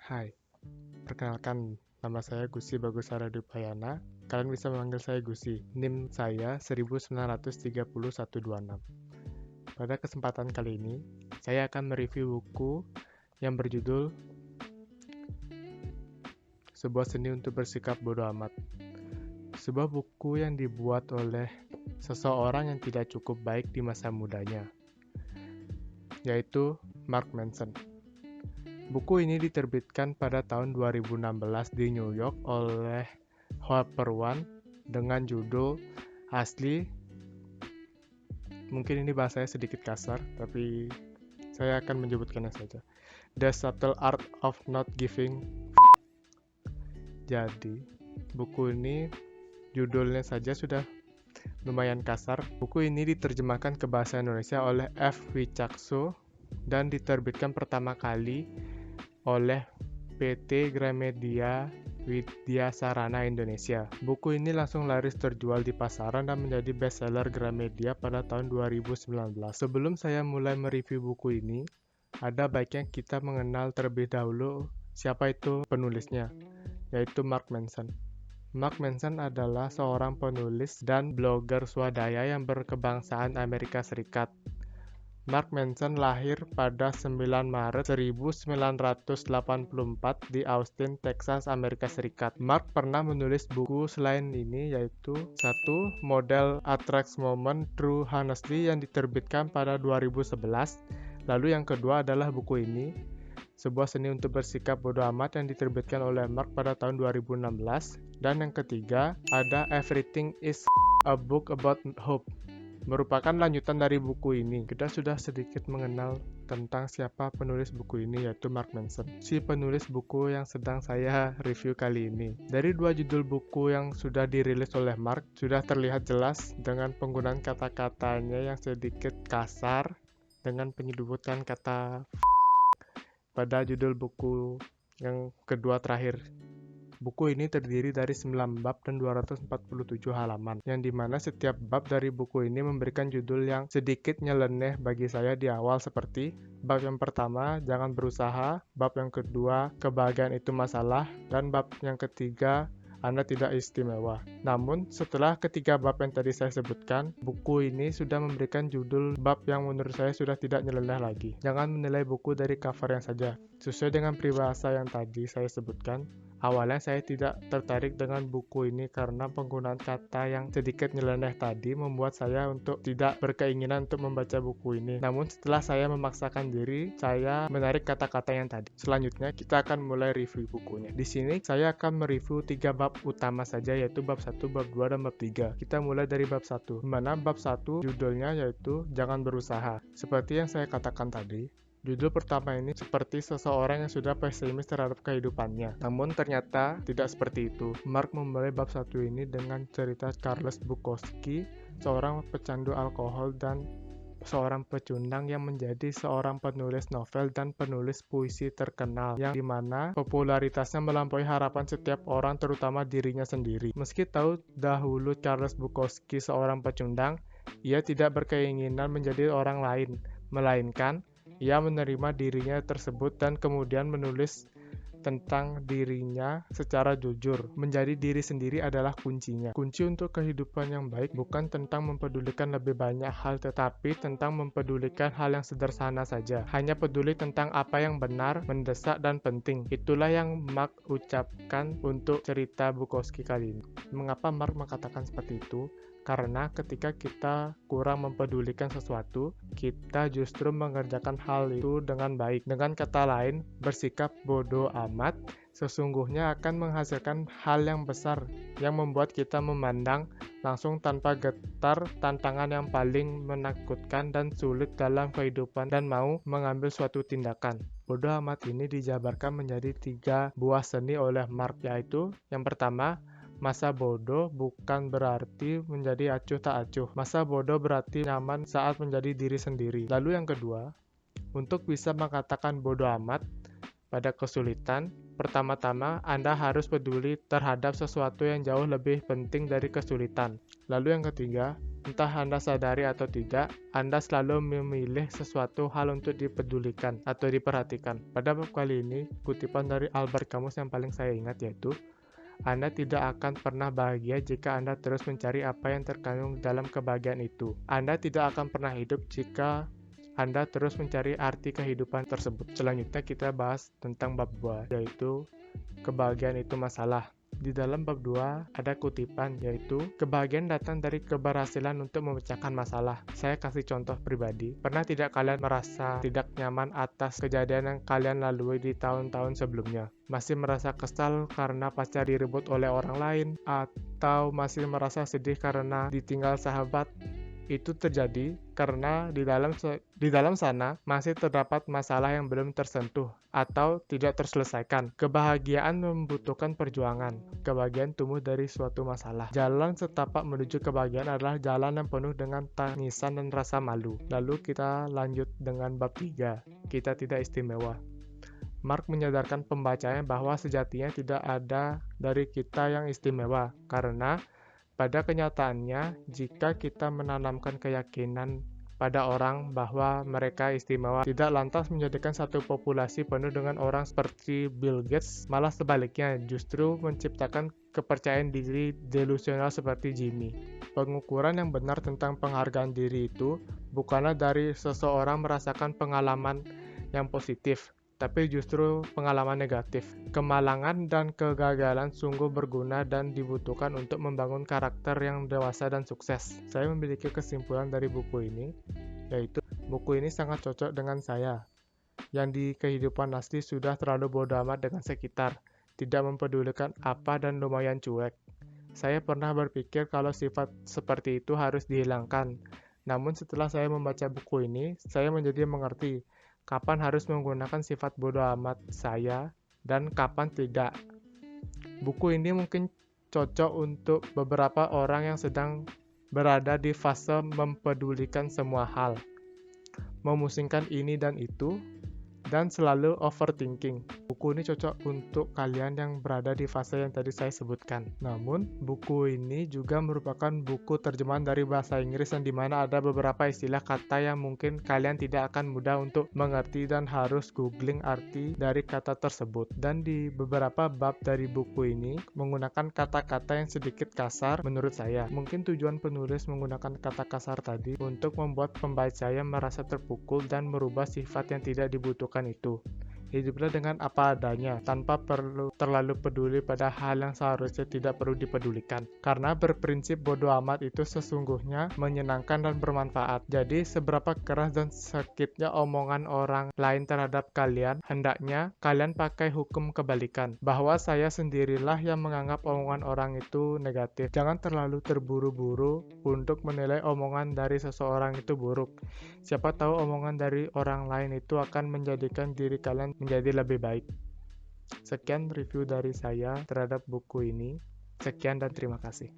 Hai, perkenalkan nama saya Gusi Bagusara Dupayana. Kalian bisa memanggil saya Gusi. NIM saya 1930126. Pada kesempatan kali ini, saya akan mereview buku yang berjudul Sebuah Seni untuk Bersikap Bodoh Amat. Sebuah buku yang dibuat oleh seseorang yang tidak cukup baik di masa mudanya, yaitu Mark Manson. Buku ini diterbitkan pada tahun 2016 di New York oleh Harper One dengan judul asli, mungkin ini bahasanya sedikit kasar, tapi saya akan menyebutkannya saja. The Subtle Art of Not Giving. Jadi, buku ini judulnya saja sudah lumayan kasar. Buku ini diterjemahkan ke bahasa Indonesia oleh F. Wicaksono dan diterbitkan pertama kali oleh PT Gramedia Widya Sarana Indonesia. Buku ini langsung laris terjual di pasaran dan menjadi bestseller Gramedia pada tahun 2019. Sebelum saya mulai mereview buku ini, ada baiknya kita mengenal terlebih dahulu siapa itu penulisnya, yaitu Mark Manson. Mark Manson adalah seorang penulis dan blogger swadaya yang berkebangsaan Amerika Serikat. Mark Manson lahir pada 9 Maret 1984 di Austin, Texas, Amerika Serikat. Mark pernah menulis buku selain ini, yaitu satu, Model Attracts Moment Through Honesty yang diterbitkan pada 2011. Lalu yang kedua adalah buku ini, Sebuah Seni untuk Bersikap Bodoh Amat yang diterbitkan oleh Mark pada tahun 2016. Dan yang ketiga ada Everything is a Book About Hope, merupakan lanjutan dari buku ini. Kita sudah sedikit mengenal tentang siapa penulis buku ini, yaitu Mark Manson, si penulis buku yang sedang saya review kali ini. Dari dua judul buku yang sudah dirilis oleh Mark, sudah terlihat jelas dengan penggunaan kata-katanya yang sedikit kasar dengan penyebutan kata pada judul buku yang kedua terakhir. Buku ini terdiri dari 9 bab dan 247 halaman, yang dimana setiap bab dari buku ini memberikan judul yang sedikit nyeleneh bagi saya di awal, seperti bab yang pertama, jangan berusaha, bab yang kedua, kebahagiaan itu masalah, dan bab yang ketiga, Anda tidak istimewa. Namun, setelah ketiga bab yang tadi saya sebutkan, buku ini sudah memberikan judul bab yang menurut saya sudah tidak nyeleneh lagi. Jangan menilai buku dari covernya saja. Sesuai dengan peribahasa yang tadi saya sebutkan, awalnya saya tidak tertarik dengan buku ini karena penggunaan kata yang sedikit nyeleneh tadi membuat saya untuk tidak berkeinginan untuk membaca buku ini. Namun setelah saya memaksakan diri, saya menarik kata-kata yang tadi. Selanjutnya kita akan mulai review bukunya. Di sini saya akan mereview 3 bab utama saja, yaitu bab 1, bab 2, dan bab 3. Kita mulai dari bab 1, di mana bab 1 judulnya yaitu Jangan Berusaha. Seperti yang saya katakan tadi, judul pertama ini seperti seseorang yang sudah pesimis terhadap kehidupannya. Namun ternyata tidak seperti itu. Mark memulai bab 1 ini dengan cerita Charles Bukowski, seorang pecandu alkohol dan seorang pecundang yang menjadi seorang penulis novel dan penulis puisi terkenal, yang dimana popularitasnya melampaui harapan setiap orang, terutama dirinya sendiri. Meski tahu dahulu Charles Bukowski seorang pecundang, ia tidak berkeinginan menjadi orang lain, melainkan ia menerima dirinya tersebut dan kemudian menulis tentang dirinya secara jujur. Menjadi diri sendiri adalah kuncinya. Kunci untuk kehidupan yang baik bukan tentang mempedulikan lebih banyak hal, tetapi tentang mempedulikan hal yang sederhana saja. Hanya peduli tentang apa yang benar, mendesak, dan penting. Itulah yang Mark ucapkan untuk cerita Bukowski kali ini. Mengapa Mark mengatakan seperti itu? Karena ketika kita kurang mempedulikan sesuatu, kita justru mengerjakan hal itu dengan baik. Dengan kata lain, bersikap bodoh amat sesungguhnya akan menghasilkan hal yang besar yang membuat kita memandang langsung tanpa getar tantangan yang paling menakutkan dan sulit dalam kehidupan dan mau mengambil suatu tindakan. Bodoh amat ini dijabarkan menjadi 3 buah seni oleh Mark, yaitu yang pertama, masa bodoh bukan berarti menjadi acuh tak acuh. Masa bodoh berarti nyaman saat menjadi diri sendiri. Lalu yang kedua, untuk bisa mengatakan bodoh amat pada kesulitan, pertama-tama Anda harus peduli terhadap sesuatu yang jauh lebih penting dari kesulitan. Lalu yang ketiga, Entah Anda sadari atau tidak, Anda selalu memilih sesuatu hal untuk dipedulikan atau diperhatikan. Pada bab kali ini, kutipan dari Albert Camus yang paling saya ingat yaitu, Anda tidak akan pernah bahagia jika Anda terus mencari apa yang terkandung dalam kebahagiaan itu. Anda tidak akan pernah hidup jika Anda terus mencari arti kehidupan tersebut. Selanjutnya kita bahas tentang bab 2, yaitu kebahagiaan itu masalah. Di dalam bab 2 ada kutipan yaitu kebahagiaan datang dari keberhasilan untuk memecahkan masalah. Saya kasih contoh pribadi. Pernah tidak kalian merasa tidak nyaman atas kejadian yang kalian lalui di tahun-tahun sebelumnya? Masih merasa kesal karena pacar direbut oleh orang lain? Atau masih merasa sedih karena ditinggal sahabat? Itu terjadi karena di dalam sana masih terdapat masalah yang belum tersentuh atau tidak terselesaikan. Kebahagiaan membutuhkan perjuangan. Kebahagiaan tumbuh dari suatu masalah. Jalan setapak menuju kebahagiaan adalah jalan yang penuh dengan tangisan dan rasa malu. Lalu kita lanjut dengan bab 3. Kita tidak istimewa. Mark menyadarkan pembacanya bahwa sejatinya tidak ada dari kita yang istimewa, karena pada kenyataannya, jika kita menanamkan keyakinan pada orang bahwa mereka istimewa, tidak lantas menjadikan satu populasi penuh dengan orang seperti Bill Gates, malah sebaliknya, justru menciptakan kepercayaan diri delusional seperti Jimmy. Pengukuran yang benar tentang penghargaan diri itu bukanlah dari seseorang merasakan pengalaman yang positif, tapi justru pengalaman negatif. Kemalangan dan kegagalan sungguh berguna dan dibutuhkan untuk membangun karakter yang dewasa dan sukses. Saya memiliki kesimpulan dari buku ini, yaitu buku ini sangat cocok dengan saya, yang di kehidupan asli sudah terlalu bodoh amat dengan sekitar, tidak mempedulikan apa dan lumayan cuek. Saya pernah berpikir kalau sifat seperti itu harus dihilangkan. Namun setelah saya membaca buku ini, saya menjadi mengerti kapan harus menggunakan sifat bodoh amat saya dan kapan tidak. Buku ini mungkin cocok untuk beberapa orang yang sedang berada di fase mempedulikan semua hal, memusingkan ini dan itu, dan selalu overthinking. Buku ini cocok untuk kalian yang berada di fase yang tadi saya sebutkan. Namun, buku ini juga merupakan buku terjemahan dari bahasa Inggris yang dimana ada beberapa istilah kata yang mungkin kalian tidak akan mudah untuk mengerti dan harus googling arti dari kata tersebut. Dan di beberapa bab dari buku ini menggunakan kata-kata yang sedikit kasar menurut saya. Mungkin tujuan penulis menggunakan kata kasar tadi untuk membuat pembacanya merasa terpukul dan merubah sifat yang tidak dibutuhkan itu. Hiduplah dengan apa adanya, tanpa perlu terlalu peduli pada hal yang seharusnya tidak perlu dipedulikan. Karena berprinsip bodoh amat itu sesungguhnya menyenangkan dan bermanfaat. Jadi seberapa keras dan sakitnya omongan orang lain terhadap kalian, hendaknya kalian pakai hukum kebalikan, bahwa saya sendirilah yang menganggap omongan orang itu negatif. Jangan terlalu terburu-buru untuk menilai omongan dari seseorang itu buruk. Siapa tahu omongan dari orang lain itu akan menjadikan diri kalian menjadi lebih baik. Sekian review dari saya terhadap buku ini. Sekian dan terima kasih.